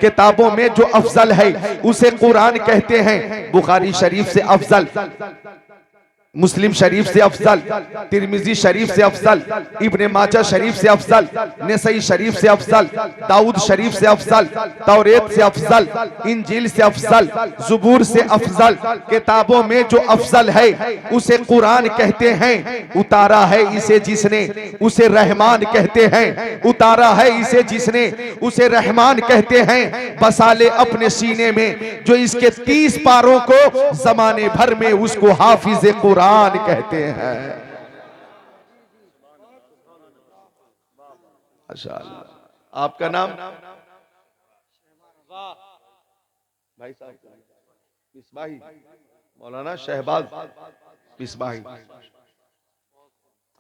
किताबों में जो अफजल है उसे कुरान कहते हैं। बुखारी शरीफ से अफजल, मुस्लिम शरीफ से अफजल, तिरमिजी शरीफ से अफजल, इब्ने माजा शरीफ से अफजल, नसई शरीफ से अफजल, दाऊद शरीफ से अफजल, तौरेत से अफजल, इंजील से अफजल, ज़ुबूर से अफजल। किताबों में जो अफजल है उसे कुरान कहते हैं। उतारा है इसे जिसने उसे रहमान कहते हैं। उतारा है इसे जिसने उसे रहमान कहते हैं। बसा ले अपने सीने में जो इसके 30 पारों को जमाने भर में उसको हाफिज कुरान कहते हैं। माशाअल्लाह। आपका नाम? भाई साहब मिसबाही, मौलाना शहबाज मिसबाही।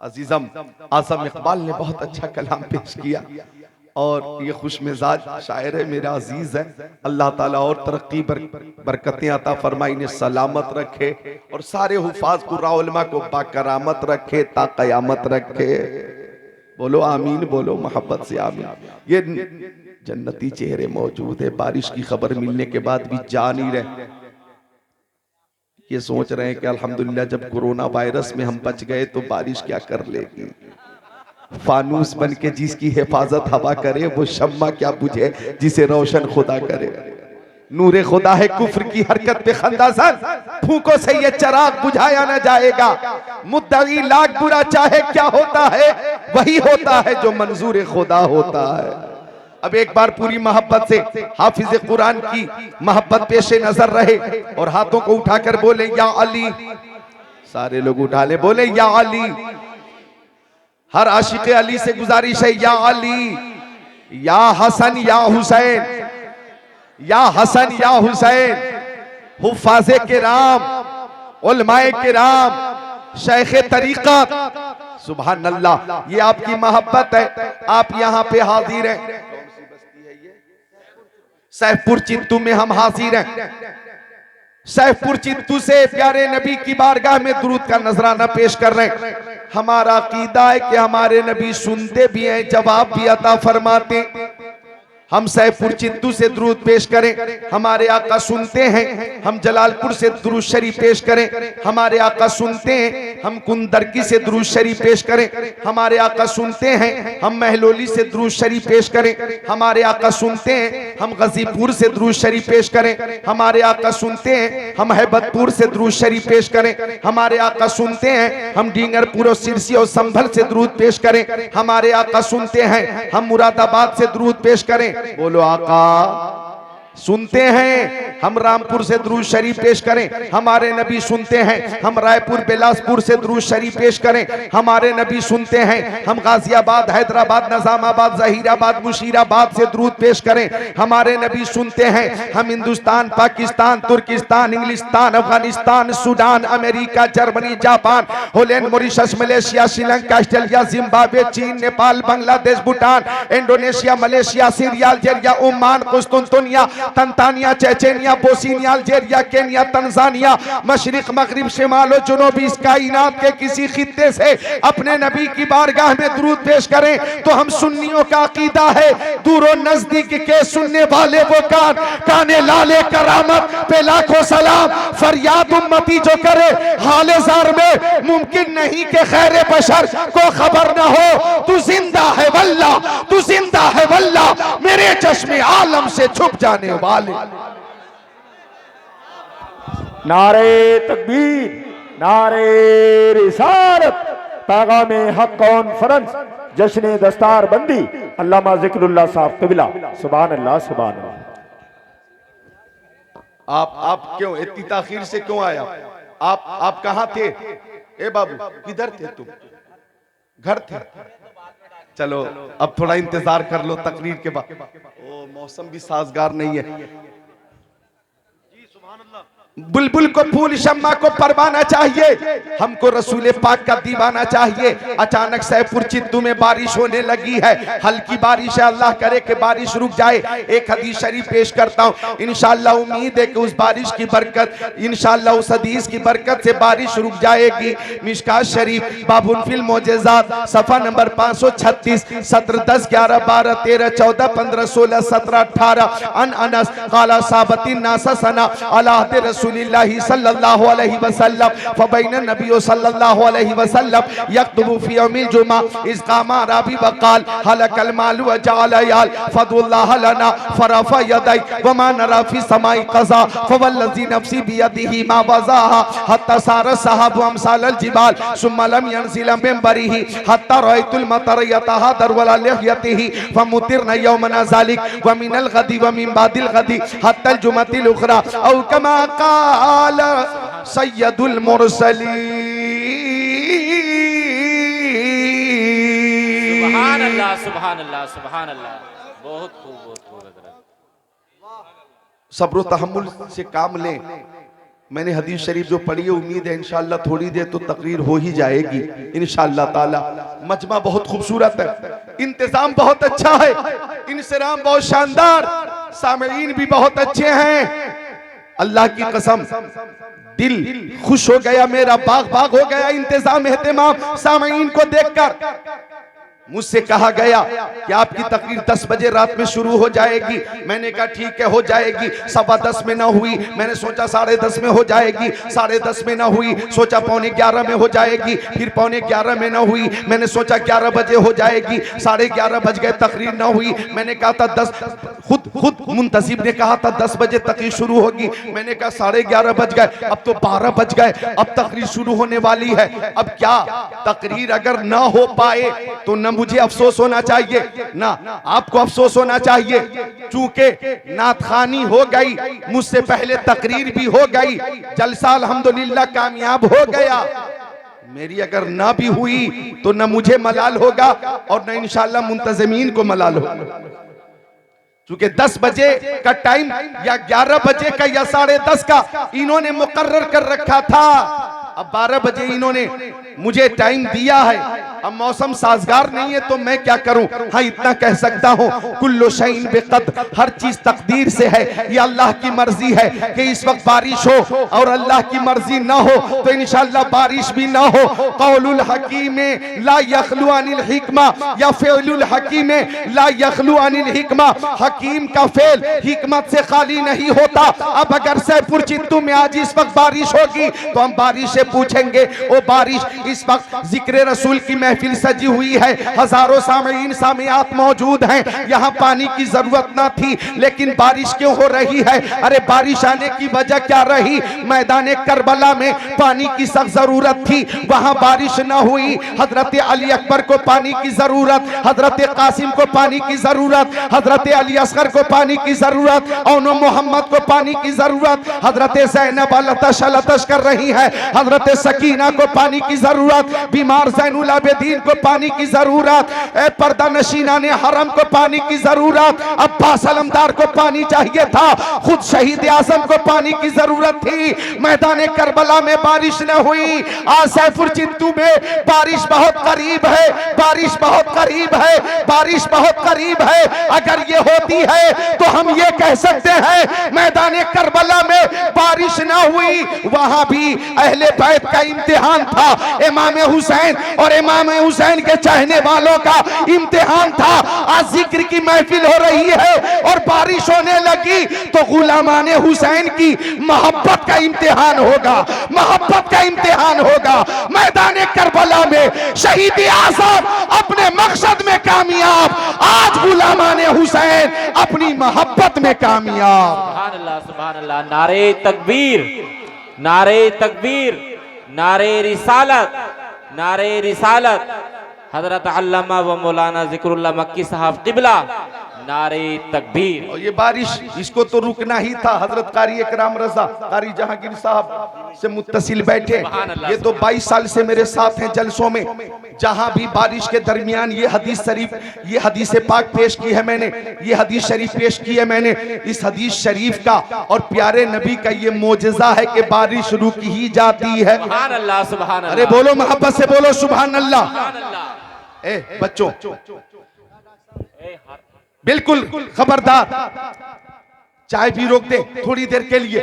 अजीजम आज़म इकबाल ने बहुत अच्छा कलाम पेश किया और ये खुश मिजाज शायर है, मेरा अजीज है। अल्लाह ताला और तरक्की बरकतें अता फरमाए, इन्हें सलामत रखे और सारे हुफाज कुर्रा उलमा को बाकरामत रखे ता कयामत रखे। बोलो आमीन, बोलो मोहब्बत से आमीन। ये जन्नती चेहरे मौजूद है, बारिश की खबर मिलने के बाद भी जा नहीं रहे। ये सोच रहे हैं कि अल्हम्दुलिल्लाह जब कोरोना वायरस में हम बच गए तो बारिश क्या कर लेगी। फानूस बन के जिसकी हिफाजत हवा करे वो शम्मा क्या बुझे जिसे रोशन खुदा करे। नूरे खुदा है कुफ्र की हरकत पे खंदासन, फूकों से ये चिराग बुझाया न जाएगा। मुद्दई लाख बुरा चाहे क्या होता है, वही होता है जो मंजूर खुदा होता है। अब एक बार पूरी मोहब्बत से हाफिज कुरान की मोहब्बत पेशे नजर रहे और हाथों को उठाकर बोले या अली। सारे लोग उठा ले, बोले या अली। हर आशिक अली से गुजारिश है, या अली, या हसन, या हुसैन, या हसन, या हुसैन। हुफ़ाज़े किराम, उलमाए किराम, शेखे तरीक़त, सुभान अल्लाह। ये आपकी मोहब्बत है, आप यहाँ पे हाजिर हैं। सैफपुर चित्तू में हम हाजिर हैं। सैफपुर चित्तू से प्यारे नबी की बारगाह में दुरूद का नजराना पेश कर रहे हैं। हमारा अकीदा है कि हमारे नबी सुनते भी हैं, जवाब भी अता फरमाते। हम सैफपुर चित्तू से दुरूद पेश करें, हमारे आका सुनते हैं। हम जलालपुर से दुरूद शरीफ पेश करें, हमारे आका सुनते हैं। हम कुंदरकी से दुरूद शरीफ पेश करें, हमारे आका सुनते हैं। हम महलोली से दुरूद शरीफ पेश करें, हमारे आका सुनते हैं। हम गजीपुर से दुरूद शरीफ पेश करें, हमारे आका सुनते हैं। हम हैबतपुर से दुरूद शरीफ पेश करें, हमारे आका सुनते हैं। हम डींगरपुर और सिरसी और संभल से दुरूद पेश करें, हमारे आका सुनते हैं। हम मुरादाबाद से दुरूद पेश करें, बोलो आका सुनते हैं। हम रामपुर से दुरूद शरीफ पेश करें, हमारे नबी सुनते हैं। हम रायपुर बिलासपुर से दुरूद शरीफ पेश करें, हमारे नबी सुनते हैं। हम गाजियाबाद, हैदराबाद, निजामाबाद, जहीराबाद, मुशीराबाद से दुरूद पेश करें, हमारे नबी सुनते हैं। हम हिंदुस्तान, पाकिस्तान, तुर्किस्तान, इंग्लिस्तान, Afghanistan, Sudan, America, Germany, Japan, Holland, Mauritius, Malaysia, Sri Lanka, Australia, Zimbabwe, चीन, Nepal, Bangladesh, Bhutan, Indonesia, Malaysia, Syria, Algeria, Oman, कुस्तुनतुनिया, तंतानिया, Chechnya, Bosnia, Algeria, Kenya, Tanzania, मशरिक, मगरिब, शिमाल और जुनूबी इस कायनात के किसी खित्ते से अपने नबी की बारगाह में दुरूद पेश करें तो हम सुन्नियों का अकीदा है दूर और नजदीक के सुनने वाले वो काने लाले करामत पे लाखों सलाम। फरियाद उम्मती जो करे हाले जार में, मुमकिन नहीं कि खैर बशर को खबर न हो। तू जिंदा है वल्लाह, तू जिंदा है वल्लाह, मेरे चश्मे आलम से छुप जाने वाले। नारे तकबीर, नारे रिसालत, पैगामे हक कॉन्फ्रेंस, जश्न दस्तार बंदी, अल्लामा जिक्रुल्लाह साहब कबिला। सुभान अल्लाह, सुभान अल्लाह। आप क्यों इतनी ताखीर से क्यों आया? आप कहां थे? ए बाबू किधर थे तुम? घर थे? चलो अब थोड़ा इंतजार कर लो तकरीर के बाद। ओ मौसम भी साजगार नहीं है। जी सुभान अल्लाह। बुलबुल को फूल, शम्मा को परवाना चाहिए, हमको रसूल पाक का दीवाना चाहिए। अचानक सैफुर चित्तू में बारिश होने लगी है, हल्की बारिश है, अल्लाह करे कि बारिश रुक जाए। एक हदीस शरीफ पेश करता हूँ, इंशाअल्लाह उम्मीद है कि उस बारिश की बरकत, इंशाअल्लाह उस हदीस की बरकत से बारिश रुक जाएगी। मिशकात शरीफ बाबुल फिल मौजज़ात सफ़ा नंबर 536, सत्र 10, 11, 12, 13, 14, 15, 16, 17, 18 अन अनस क़ाला साबतिन नासा सना अला रसूलिल्लाहि सल्लल्लाहु अलैहि वसल्लम फबैन नबी सल्लल्लाहु अलैहि वसल्लम यक्तुबु फी यौमिल जुमा इज़ क़ामा रबी वक़ाल हलकल माल व जअल याल फदुल्लाह लना फरफा यदै व मा नरा फी समाई क़ज़ा फवल्लज़ी नफ्सी बियदिही मा वज़ाहा हत्ता सार सहाब अमसालल जिबाल सुम्मा लम यनज़िल मिन बरिही हत्ता रअयतुल मतर यतहादर वला लिहयतिही फमुतिरना यौमना ज़ालिक व मिनल गदी व मिन बादिल गदी हत्ता जुमतिल उखरा औ कमा काल सैयदुल मुरसलीन। सुभान अल्लाह, सुभान अल्लाह, सुभान अल्लाह। बहुत खूब, बहुत खूब। सब्र तहम्मुल से काम लें। मैंने हदीस शरीफ जो पढ़ी है, उम्मीद है इंशाअल्लाह थोड़ी देर तो तकरीर हो ही जाएगी इंशाअल्लाह ताला। मजमा बहुत खूबसूरत है, इंतजाम बहुत अच्छा है, इंसराम बहुत शानदार, सामईन भी बहुत अच्छे हैं। अल्लाह की कसम दिल खुश हो गया मेरा, बाग बाग हो गया इंतजाम एहतमाम सामईन को देखकर। मुझसे कहा गया कि आपकी तकरीर 10 बजे रात में शुरू हो जाएगी। मैंने कहा ठीक है हो जाएगी। 10:15 में ना हुई, मैंने सोचा 10:30 में हो जाएगी, 10:30 में ना हुई, सोचा 11:45 में हो जाएगी, फिर 11:45 में ना हुई, मैंने सोचा 11 बजे हो जाएगी, 11:30 बज गए, तकरीर ना हुई। मैंने कहा था 10, खुद मुंतजिब ने कहा था 10 बजे तकरीर शुरू होगी, मैंने कहा 11:30 बज गए, अब तो 12 बज गए, अब तकरीर शुरू होने वाली है। अब क्या तकरीर अगर ना हो पाए तो न मुझे अफसोस होना चाहिए ना आपको अफसोस होना चाहिए, चूंकि नातखानी हो गई, मुझसे पहले तकरीर भी हो गई, जलसा अल्हम्दुलिल्लाह कामयाब हो गया। मेरी अगर ना भी हुई तो न मुझे मलाल होगा और न इंशाअल्लाह मुंतज़मीन को मलाल होगा, चूंकि 10 बजे का टाइम या 11 बजे का या 10:30 का इन्होंने मुकर्रर कर रखा था। अब 12 बजे इन्होंने मुझे टाइम दिया है। अब मौसम साजगार नहीं है तो मैं क्या करूं। हाँ इतना कह सकता हूं, कुल्लु शैइन बिक़द्र, हर चीज तकदीर से है। ये अल्लाह की मर्जी है कि इस वक्त बारिश हो, और अल्लाह की मर्जी ना हो तो इंशाअल्लाह बारिश भी ना हो। कौलुल हकीम ला यखलु अनिल हिकमा या फ़िअलुल हकीम ला यखलु अनिल हिकमा, हकीम का फेल हिकमत से खाली नहीं होता। अब अगर सैफुर चित्तू में आज इस वक्त बारिश होगी तो हम बारिश से पूछेंगे ओ बारिश, इस वक्त जिक्र रसूल की महफिल सजी हुई है, हजारों सामीन सामियात मौजूद हैं, यहाँ पानी की जरूरत ना थी लेकिन बारिश क्यों हो रही है। अरे बारिश आने की वजह क्या रही, मैदान करबला में पानी की सख्त जरूरत थी, वहां बारिश ना हुई। हजरत अली अकबर को पानी की जरूरत, हजरत कासिम को पानी की जरूरत, हजरत अली असगर को पानी की जरूरत, औनो मोहम्मद को पानी की जरूरत, हजरत ज़ैनब लतश लतश कर रही है, हजरत सकीना को पानी की जरूरत, बीमार ज़ैनुल आबिदीन को पानी की जरूरत, पर्दा नशीना ने हरम को पानी की जरूरत, अब्बास अलमदार को पानी चाहिए था, खुद शहीद आज़म को पानी की जरूरत थी। मैदान करबला में बारिश न हुई। आज सैफुर चित्तू में बारिश बहुत करीब है, बारिश बहुत करीब है, बारिश बहुत करीब है। अगर ये होती है तो हम ये कह सकते हैं मैदान करबला में बारिश ना हुई, वहां भी अहले बैत का इम्तिहान था, इमाम हुसैन और इमाम हुसैन के चाहने वालों का इम्तिहान था। आज जिक्र की महफिल हो रही है और बारिश होने लगी तो गुलामाने हुसैन की मोहब्बत का इम्तिहान होगा, मोहब्बत का इम्तिहान होगा। मैदान करबला में शहीद आज़म अपने मकसद में कामयाब, आज गुलामाने हुसैन अपनी मोहब्बत में कामयाब। सुभान अल्लाह, सुभान अल्लाह। नारे तकबीर, नारे तकबीर, नारे रिसालत, नारे रिसालत। हजरत अल्लामा व मौलाना जिक्रुल्लाह मक्की साहब क़िबला नारे तकबीर। और ये बारिश इसको तो रुकना ही था। हजरत कारी इकराम रजा कारी जहांगीर साहब से मुत्तसिल बैठे, ये तो 22 साल से मेरे साथ हैं जलसों में। जहां भी बारिश के दरमियान ये हदीस शरीफ, ये हदीस पाक पेश की है मैंने, ये हदीस शरीफ पेश की है मैंने। इस हदीस शरीफ का और प्यारे नबी का ये मोजज़ा है कि बारिश रुक ही जाती है। सुभान अल्लाह, सुभान अल्लाह। अरे बोलो मोहब्बत से बोलो सुभान अल्लाह। सुभान अल्लाह। ए बच्चों बिल्कुल खबरदार, चाय भी रोक दे थोड़ी देर के लिए,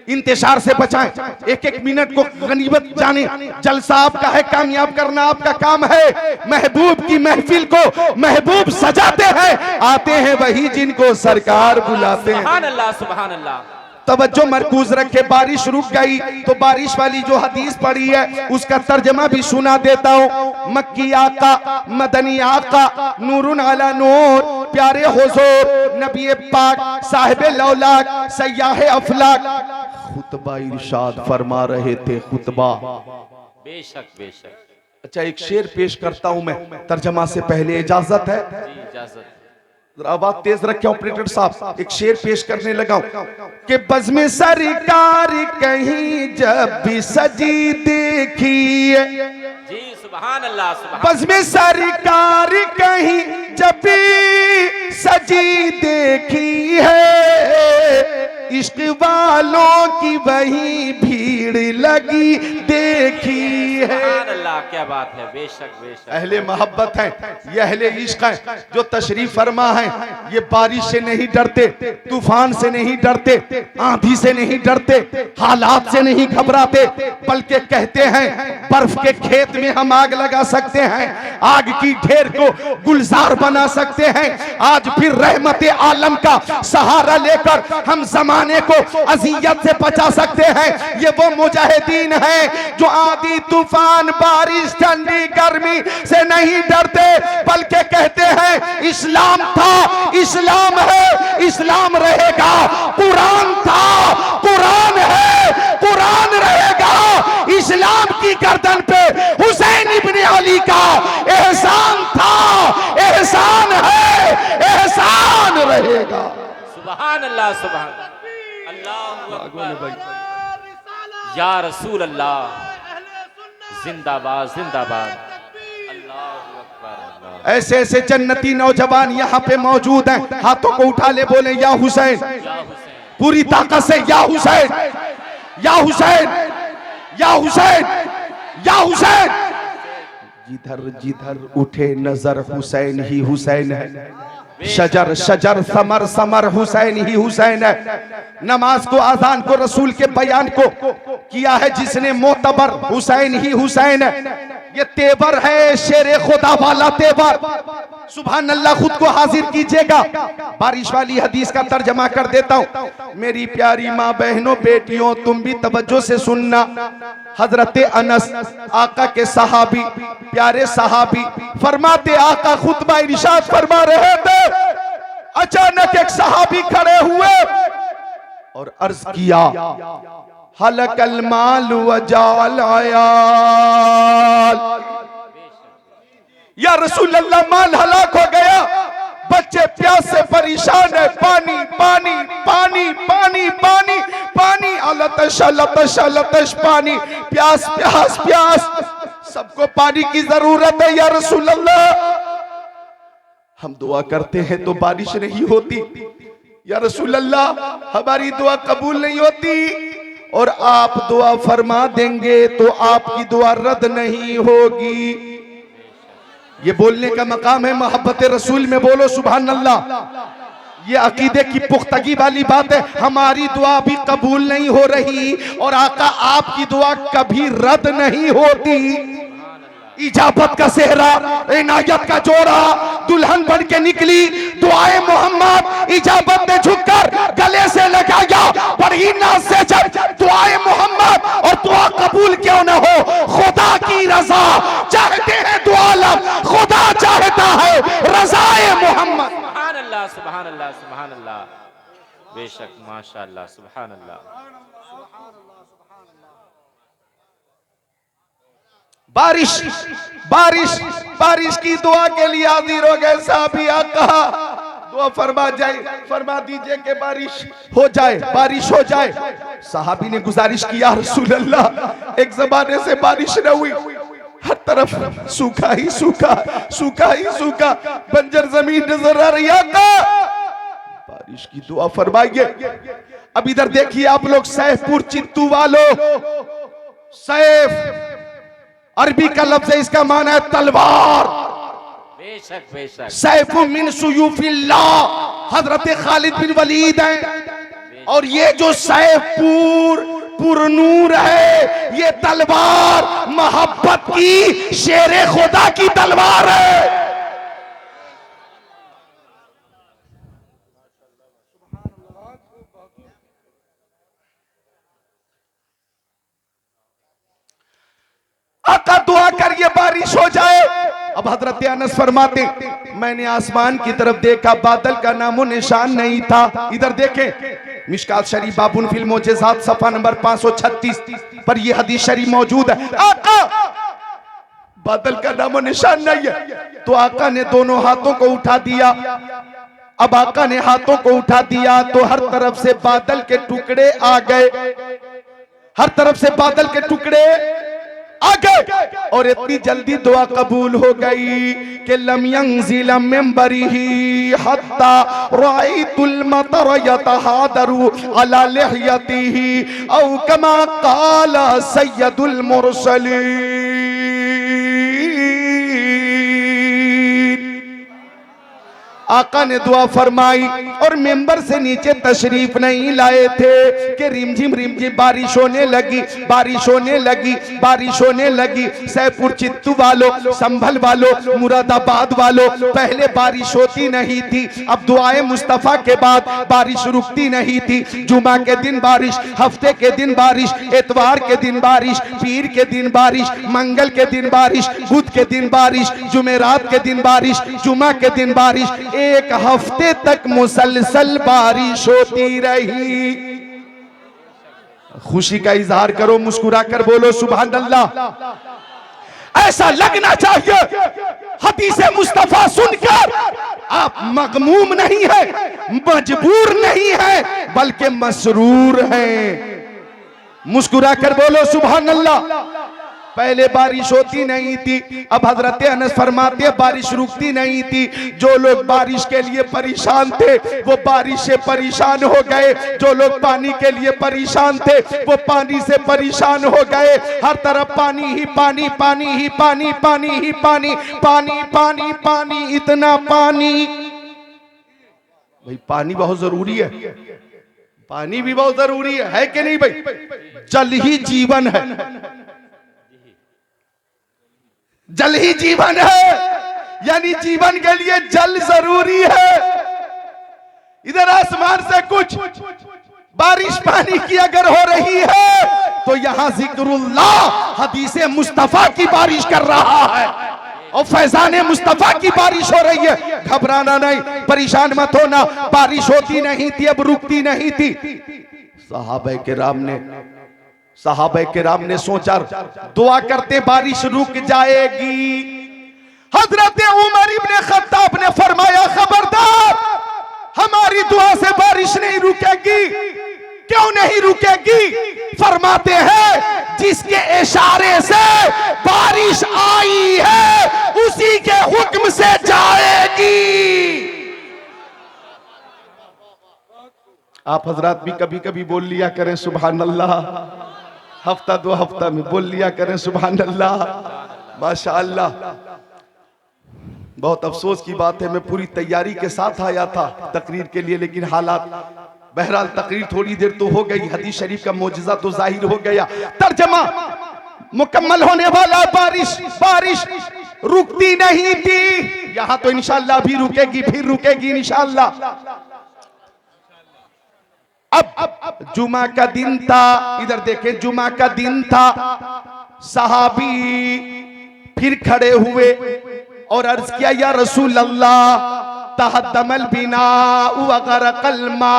इंतजार से बचाएं। एक एक मिनट को गनीमत जाने। जलसा आपका है, कामयाब करना आपका काम है। महबूब की महफिल को महबूब सजाते हैं, आते हैं वही जिनको सरकार बुलाते हैं। सुभान अल्लाह, सुभान अल्लाह। तवज्जो मरकूज रखे। बारिश रुक गई तो बारिश वाली जो हदीस पढ़ी है उसका तर्जमा भी सुना देता हूँ। मक्की आका, मदनी आका, नूरुन अला नूर, प्यारे हुजूर नबी पाक साहिब लौलाक सयाह अफलाक खुतबा इरशाद फरमा रहे थे। खुतबा बेशक बेशक। अच्छा, एक शेर पेश करता हूं मैं तर्जमा से पहले, इजाजत है? जी इजाजत। आवाज तेज रखे ऑपरेटर साहब। एक शेर पेश करने लगा कि बज़्म सरकार कहीं जब भी सजी देखिए, जी सुभान अल्लाह, सुभान। बज़्म सरकार कहीं जब भी सजी देखी है, इश्क वालों की वही भीड़ लगी देखी है। सुभान अल्लाह, क्या बात है। बेशक बेशक। अहले मोहब्बत है, ये अहले इश्क है जो तशरीफ फरमा है। ये बारिश से नहीं डरते, तूफान से नहीं डरते, आंधी से नहीं डरते, हालात से नहीं घबराते, बल्कि कहते हैं बर्फ के खेत में हम आग लगा सकते हैं, आग की ढेर को गुलजार बना सकते हैं। आज फिर रहमत आलम का सहारा लेकर हम जमाने को अजियत से बचा सकते हैं। ये वो मुजाहिदीन हैं जो आंधी तूफान बारिश ठंडी गर्मी से नहीं डरते, बल्कि कहते हैं इस्लाम था, इस्लाम है, इस्लाम रहेगा। कुरान था, कुरान है, कुरान रहेगा। इस्लाम की गर्दन पे हुसैन इब्ने अली का एहसान था, एहसान है, एहसान रहेगा। सुभान अल्लाह, सुभान अल्लाह अकबर। या रसूल अल्लाह, जिंदाबाद जिंदाबाद। अल्लाह अकबर। ऐसे ऐसे जन्नती नौजवान यहाँ पे मौजूद हैं, हाथों को उठा ले, बोले या हुसैन, या हुसैन, पूरी ताकत से या हुसैन, या हुसैन, या हुसैन, या हुसैन। जिधर जिधर उठे नजर हुसैन ही हुसैन है, शजर शजर समर समर हुसैन ही हुसैन है। नमाज को, आजान को, रसूल के बयान को किया है जिसने मोतबर, हुसैन ही हुसैन है। ये तेवर है शेरे खुदा वाला तेवर। सुभान अल्लाह, खुद को हाजिर कीजिएगा। बारिश वाली हदीस का तर्जमा कर देता हूँ। मेरी प्यारी माँ बहनों बेटियों, तुम भी तवज्जो से सुनना। हजरत अनस आका के सहाबी, प्यारे सहाबी, फरमाते आका खुतबा इरशाद फरमा रहे थे, अचानक एक सहाबी खड़े हुए और अर्ज किया, हलकल माल वजाल आयाल। या रसूल अल्लाह, माल हलाक हो गया, बच्चे प्यास से परेशान है, पानी पानी पानी पानी पानी पानी, अलतश अलतश अलतश, पानी, प्यास प्यास प्यास, सबको पानी की जरूरत है। या रसूल अल्लाह, हम दुआ करते हैं तो बारिश नहीं होती। या रसूल अल्लाह, हमारी दुआ कबूल नहीं होती, और आप दुआ फरमा देंगे तो आपकी दुआ रद्द नहीं होगी। ये बोलने का मकाम है मोहब्बत रसूल में, बोलो सुभान अल्लाह। ये अकीदे की पुख्तगी वाली बात है। हमारी दुआ भी कबूल नहीं हो रही और आका आपकी दुआ कभी रद्द नहीं होती। इजाबत का सेहरा, इनायत का जोड़ा, दुल्हन बन के निकली, दुआए मोहम्मद इजाबत ने झुककर गले से लगाया, बड़ी नाज से जब दुआए मोहम्मद, और दुआ कबूल क्यों न हो, खुदा की रजा चाहते हैं, दुआ खुदा चाहता है, रजाए मोहम्मद। सुभान अल्लाह, सुभान अल्लाह, सुभान अल्लाह। बेशक, माशाअल्लाह, सुभान अल्लाह। बारिश बारिश बारिश की दुआ के लिए हाजिर हो गए साहबी। आका दुआ फरमा जाए, फरमा दीजिए कि बारिश हो जाए, बारिश हो जाए। सहाबी ने गुजारिश की, या रसूल अल्लाह एक जमाने से बारिश न हुई, हर तरफ सूखा ही सूखा, सूखा ही सूखा, बंजर जमीन नजर आ रही है, बारिश की दुआ फरमाइए। अब इधर देखिए आप लोग, सैफपुर चित्तू वालों, सैफ अरबी का लफ्ज है, इसका माना है तलवार। बेशक बेशक। सैफु मिन सुयूफिल्लाह हजरत खालिद बिन वलीद हैं, और ये जो सैफपुर पुरनूर है, ये तलवार मोहब्बत की, शेरे खुदा की तलवार है। आका दुआ करिए बारिश हो जाए। अब हजरत अनस फरमाते, मैंने आसमान की तरफ देखा, बादल का नामो निशान नहीं था। इधर देखें, मिशकात शरीफ बाबुन फिल मोजेज़ात सफा नंबर 536 पर यह हदीस शरीफ मौजूद है। आका बादल का नामो निशान नहीं है, तो आका ने दोनों हाथों को उठा दिया। अब आका ने हाथों को उठा दिया तो हर तरफ से बादल के टुकड़े आ गए, हर तरफ से बादल के टुकड़े आ गए, और इतनी जल्दी दुआ कबूल हो गई कि लम यंज़िल मिंबरिही हत्ता रायतुल मतर यतहादरु अला लिहयतिही औ कमा क़ाला सय्यदुल मुरसलीन। आका ने दुआ फरमाई और मेंबर से नीचे तशरीफ नहीं लाए थे कि रिमझिम रिमझिम बारिश होने लगी, बारिश होने लगी, बारिश होने लगी। सैफपुर चित्तू वालों, संभल वालों, मुरादाबाद वालों, पहले बारिश होती नहीं थी, अब दुआए मुस्तफा के बाद बारिश रुकती नहीं थी। जुमा के दिन बारिश, हफ्ते के दिन बारिश, एतवार के दिन बारिश, पीर के दिन बारिश, मंगल के दिन बारिश, बुध के दिन बारिश, जुमेरात के दिन बारिश, जुमा के दिन बारिश, एक हफ्ते तक मुसलसल बारिश होती रही। खुशी का इजहार करो, मुस्कुरा कर बोलो सुभान अल्लाह। ऐसा लगना चाहिए हदीसे मुस्तफा सुनकर आप मगमूम नहीं है, मजबूर नहीं है, बल्कि मसरूर हैं। मुस्कुरा कर बोलो सुभान अल्लाह। पहले बारिश होती नहीं थी, अब हजरत अनस फरमाते बारिश रुकती नहीं थी। जो लोग बारिश के लिए परेशान थे वो बारिश से परेशान हो गए, जो लोग पानी के लिए परेशान थे वो पानी से परेशान हो गए। हर तरफ पानी ही पानी, पानी ही पानी, पानी ही पानी, पानी पानी पानी, इतना पानी। भाई पानी बहुत जरूरी है, पानी भी बहुत जरूरी है कि नहीं भाई? जल ही जीवन है, जल ही जीवन है, यानी जीवन के लिए जल जरूरी है। इधर आसमान से कुछ बारिश पानी की अगर हो रही है तो यहां जिक्रुल्लाह हदीसे मुस्तफा की बारिश कर रहा है और फैजाने मुस्तफा की बारिश हो रही है। घबराना नहीं, परेशान मत होना। बारिश होती नहीं थी, अब रुकती नहीं थी। सहाबा किराम ने सोचा दुआ करते बारिश रुक जाएगी। हजरत उमर इब्ने खत्ताब ने फरमाया खबरदार, हमारी दुआ से बारिश नहीं रुकेगी। क्यों नहीं रुकेगी? फरमाते हैं जिसके इशारे से बारिश आई है उसी के हुक्म से जाएगी। आप हजरात भी कभी कभी बोल लिया करें सुभान अल्लाह, हफ्ता दो हफ्ता में बोल लिया करें सुभान अल्लाह। माशाअल्लाह, बहुत अफसोस की बात है, मैं पूरी तैयारी के साथ आया था तकरीर के लिए, लेकिन हालात, बहरहाल तकरीर थोड़ी देर तो हो गई, हदीस शरीफ का मोजज़ा तो जाहिर हो गया। तर्जमा मुकम्मल होने वाला, बारिश रुकती नहीं थी। यहां तो इंशाअल्लाह भी रुकेगी, फिर रुकेगी इंशाअल्लाह। अब जुमा का दिन था, इधर देखें, जुमा का दिन था। सहाबी फिर खड़े हुए और अर्ज किया या रसूल अल्लाह तहद्दमल बिना वगरकल माल,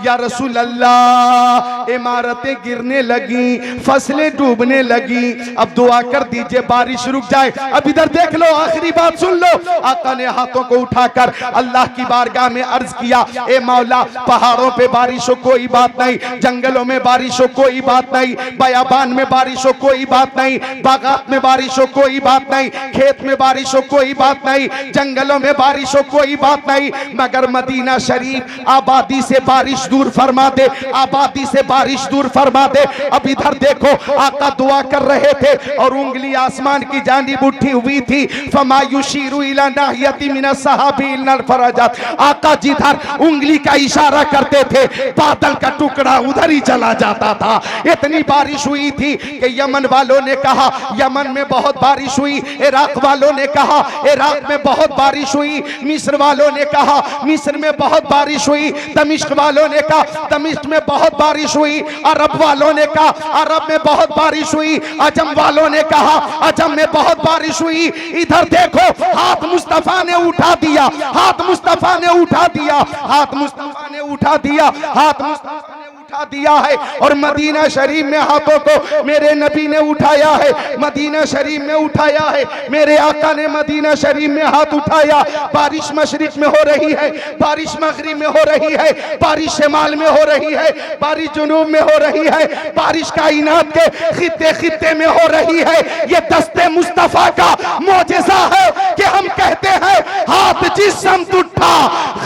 या या रसूल अल्लाह इमारतें गिरने लगी, फसलें डूबने लगी, अब दुआ कर दीजिए बारिश रुक जाए। अब इधर देख लो, आखिरी बात सुन लो। आका ने हाथों को उठाकर अल्लाह की बारगाह में अर्ज किया, ए मौला पहाड़ों पे बारिश हो कोई बात नहीं, जंगलों में बारिश हो कोई बात नहीं, बयाबान में बारिश हो कोई बात नहीं, बागात में बारिश हो कोई बात नहीं, खेत में बारिश हो कोई बात नहीं, जंगलों में बारिश हो कोई बात नहीं, मगर मदीना शरीफ आबादी से बारिश दूर फरमा दे, आबादी से बारिश दूर फरमा दे। अब इधर देखो, आका दुआ कर रहे थे और उंगली आसमान की जानिब उठी हुई थी। फमायुशीरु इला नाहियति मिनस सहाबी इल्ल फरजत, आका जिधर उंगली का इशारा करते थे बादल का टुकड़ा उधर ही चला जाता था। इतनी बारिश हुई थी कि यमन वालों ने कहा यमन में बहुत बारिश हुई, इराक वालों ने कहा इराक में बहुत बारिश हुई, मिस्र वालों ने कहा मिस्र में बहुत बारिश हुई, दमिश्क वालों ने कहा दमिश्क में बहुत बारिश हुई, अरब वालों ने कहा अरब में बहुत बारिश हुई, अजम वालों ने कहा अजम में बहुत बारिश हुई। इधर देखो, हाथ मुस्तफा ने उठा दिया, हाथ मुस्तफा ने उठा दिया, हाथ मुस्तफा ने उठा दिया, हाथ मुस्तफा ने उठा दिया है। और मदीना शरीफ में हाथों को मेरे नबी ने उठाया है, मदीना शरीफ में उठाया है, मेरे आका ने मदीना शरीफ में हाथ उठाया। बारिश मशरिक में हो रही है, बारिश मगरिब में हो रही है, बारिश शिमाल में हो रही है, बारिश जुनूब में हो रही है, बारिश कायनात के खित्ते खित्ते में हो रही है। ये दस्ते मुस्तफा का मोजेज़ा है कि हम कहते हैं हाथ जिस्म उठा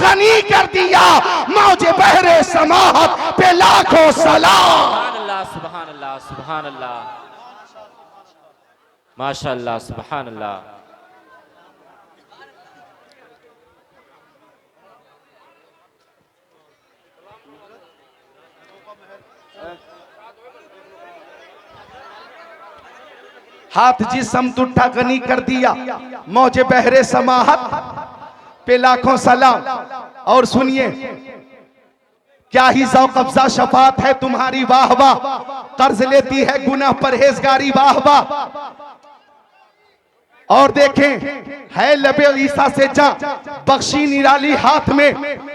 गनी कर दिया, मौजे बहरे समाहत पे लाखों सलाम। सुभान अल्लाह, सुभान अल्लाह, सुभान अल्लाह, माशाअल्लाह, सुभान अल्लाह। हाथ जिस्म उठा गनी कर दिया, मौजे बहरे समाहत पे लाखों सलाम। और सुनिए, क्या ही ज़ौक़ अफ़ज़ा शफ़ाअत है तुम्हारी, वाह वाह। कर्ज लेती है गुनाह परहेज़गारी, वाह वाह। और देखें, है लबे ईसा से जा बख्शी निराली हाथ में,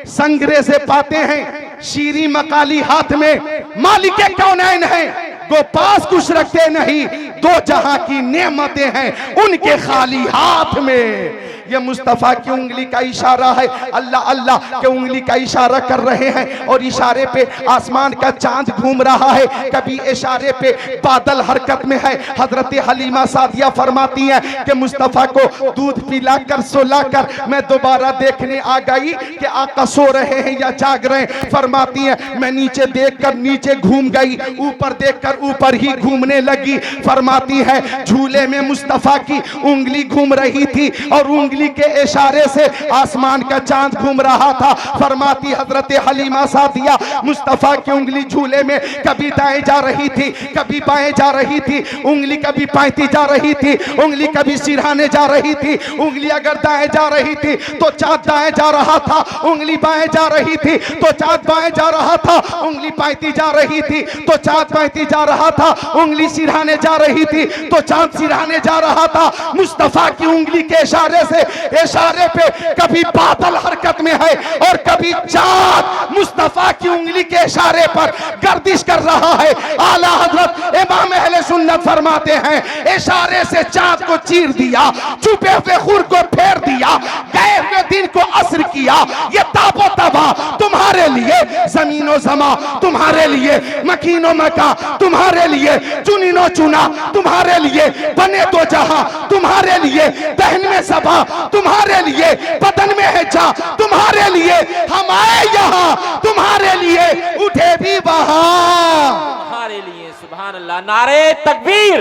संगरे से पाते हैं शीरी मकाली हाथ में। मालिके कौनैन हैं वो पास कुछ रखते नहीं, दो जहां की नेमतें हैं उनके खाली हाथ में। ये मुस्तफ़ा की उंगली का इशारा है, अल्लाह अल्लाह के उंगली का इशारा कर रहे हैं और इशारे पे आसमान का चांद घूम रहा है, कभी इशारे पे बादल हरकत में है। हजरत हलीमा सादिया फरमाती हैं कि मुस्तफ़ा को दूध पिलाकर सुलाकर मैं दोबारा देखने आ गई कि आका सो रहे हैं या जाग रहे हैं। फरमाती हैं मैं नीचे देखकर नीचे घूम गई, ऊपर देखकर ऊपर ही घूमने लगी। फरमाती है झूले में मुस्तफ़ा की उंगली घूम रही थी और उंगली के इशारे से आसमान का चांद घूम रहा था। फरमाती हजरत हलीमा सादिया मुस्तफ़ा की उंगली झूले में कभी दाएं जा रही थी, कभी बाएं जा रही थी, उंगली कभी पायती जा रही थी, उंगली कभी सिरहाने जा रही थी। उंगली अगर दाएं जा रही थी तो चांद दाएं जा रहा था, उंगली बाएं जा रही थी तो चांद बाएं जा रहा था, उंगली पायती जा रही थी तो चांद पायती जा रहा था, उंगली सिरहाने जा रही थी तो चांद सिरहाने जा रहा था। मुस्तफ़ा की उंगली के इशारे से, इशारे पे कभी बादल हरकत में है और कभी चांद मुस्तफ़ा की उंगली के इशारे पर गर्दिश कर रहा है। आला हजरत इमाम अहले सुन्नत फरमाते हैं इशारे से चांद को चीर दिया, छुपे हुए खुर को फेर दिया, गए हुए दिन को असर किया। ये ताबो तबा तुम्हारे लिए, जमीनो जमा तुम्हारे लिए, मकीनो मका तुम्हारे लिए, चुनिनो चुना तुम्हारे लिए, बने दो जहां तुम्हारे लिए, दहन में सबा तुम्हारे लिए, बदन में है जा तुम्हारे लिए, हम आए यहाँ तुम्हारे लिए, उठे भी वहां तुम्हारे लिए। सुभान अल्लाह, नारे तकबीर,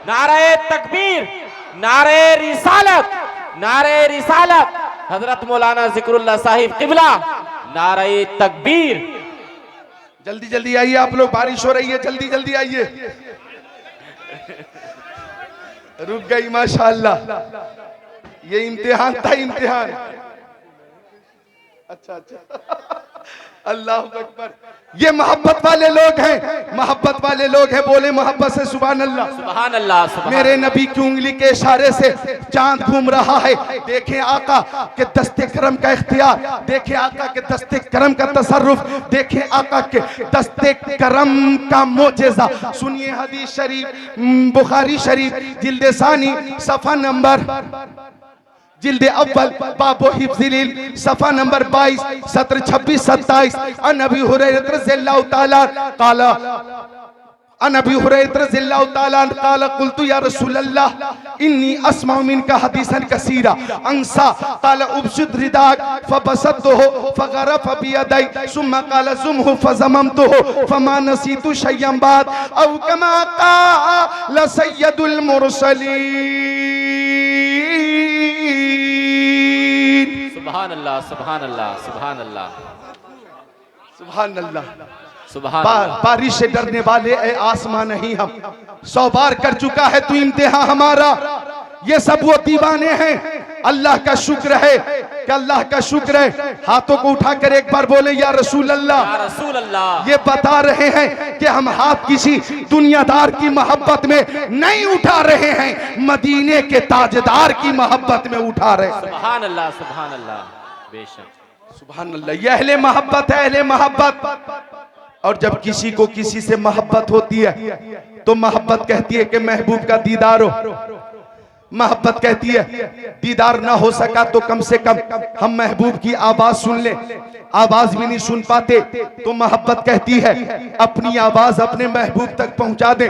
नारे तकबीर, नारे रिसालत, नारे रिसालत। हजरत मौलाना जिक्रुल्लाह साहिब किबला, नारे तकबीर। जल्दी जल्दी आइए आप लोग, बारिश हो रही है, जल्दी जल्दी आइए। रुक गई माशाअल्लाह, ये इम्तिहान था, इम्तिहान। अच्छा अच्छा अल्लाह अकबर। ये मोहब्बत वाले लोग हैं, मोहब्बत वाले लोग हैं। बोले मोहब्बत से सुभान अल्लाह। सुभान अल्लाह, सुभान मेरे नबी की उंगली के इशारे से चांद घूम रहा है। देखें आका के दस्ते करम का इख्तियार, देखें आका के दस्ते करम का तसर्रुफ, देखें आका के दस्ते करम का मोजेजा। सुनिए हदीस शरीफ, बुखारी शरीफ जिल्द सानी सफा नंबर, जिल्द अव्वल बाबो हिफ्ज़िल सफा नंबर 22 सत्र 26 27। अन अबी हुरैरा रज़ियल्लाहु ताला काला, अन अबी हुरैरा रज़ियल्लाहु ताला काला कुल्तु या रसूलल्लाह इन्नी अस्माउ मिनका हदीसन कसीरा अंसा काला उबशुद रिदाक फबसतहु फगरफ बियदै सुम्मा काला जुमहु फज़ममतहु फमा नसीतु शय्यन बाद औ कमा काला सय्यदुल मुरसलीन। सुभान अल्लाह, सुभान अल्लाह, सुभान अल्लाह, सुभान अल्लाह। सुभान अल्लाह। बारिश से डरने वाले ए आसमां नहीं हम, 100 बार कर चुका है तू इम्तिहान हमारा। ये सब वो दीवाने हैं। अल्लाह का शुक्र है कि अल्लाह का शुक्र है। हाथों को उठाकर एक बार बोले या रसूल अल्लाह, या रसूल अल्लाह। ये बता रहे हैं कि हम हाथ किसी दुनियादार की मोहब्बत में नहीं उठा रहे हैं, मदीने के ताजदार की मोहब्बत में उठा रहे हैं। सुभान अल्लाह, सुभान अल्लाह, बेशक सुभान अल्लाह। ये अहले मोहब्बत है, अहले मोहब्बत। और जब किसी को किसी से मोहब्बत होती है तो मोहब्बत कहती है कि महबूब का दीदार हो। मोहब्बत कहती है दीदार ना हो सका तो कम से कम हम महबूब की आवाज सुन ले। आवाज भी नहीं सुन पाते तो मोहब्बत कहती है अपनी आवाज अपने महबूब तक पहुंचा दे।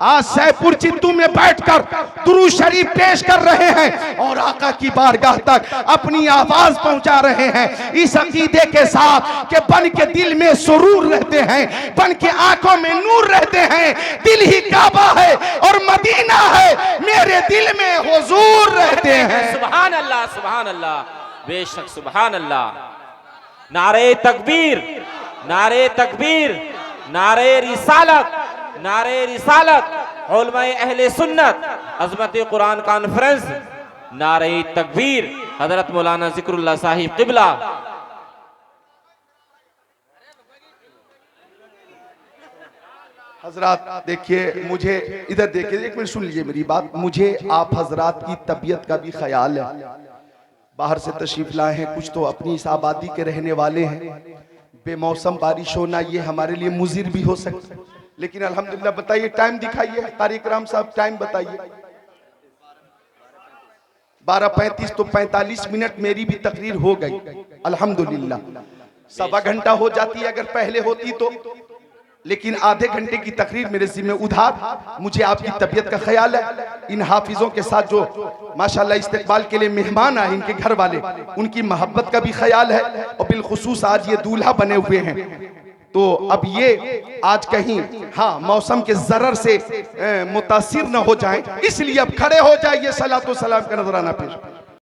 आज सैफपुर चित्तू में बैठकर दुरूद शरीफ पेश कर रहे हैं और आका की बारगाह तक अपनी आवाज पहुंचा रहे हैं इस अकीदे के साथ कि बन के दिल में सुरूर रहते हैं, बन के आंखों में नूर रहते हैं। दिल ही काबा है और मदीना है, मेरे दिल में हुजूर रहते हैं। सुभान अल्लाह, सुभान अल्लाह, बेशक सुभान अल्लाह। नारे तकबीर, नारे तकबीर, नारे रिसालत, नारे रिसालत। उलमाए अहले सुन्नत अज़मत कुरान कॉन्फ्रेंस, नारे तकबीर। हजरत मौलाना जिक्रुल्लाह साहिब क़िबला। हजरात देखिए, मुझे इधर देखिए, एक मिनट सुन लीजिए मेरी बात। मुझे आप हजरात की तबीयत का भी ख्याल है। बाहर से तशरीफ लाए हैं, कुछ तो अपनी इस आबादी के रहने वाले हैं। बेमौसम बारिश होना ये हमारे लिए मुज़िर भी हो सकता है, लेकिन अल्हम्दुलिल्लाह। बताइए टाइम दिखाइए कारी कराम साहब, टाइम बताइए। 12:35 तो 45 मिनट मेरी भी तकरीर हो गई अल्हम्दुलिल्लाह। 1.25 घंटा हो जाती अगर पहले होती तो, लेकिन आधे घंटे की तकरीर मेरे जिम्मे उधार। मुझे आपकी तबीयत का ख्याल है। इन हाफिजों के साथ जो माशाल्लाह इस्तकबाल के लिए मेहमान आए, इनके घर वाले, उनकी मोहब्बत का भी ख्याल है। और बिलखुसूस आज ये दूल्हा बने हुए हैं, तो अब ये आज कहीं हाँ मौसम के जरर से मुतासिर न हो जाएं, इसलिए अब खड़े हो जाइए। सलातो सलाम का नजराना पेश।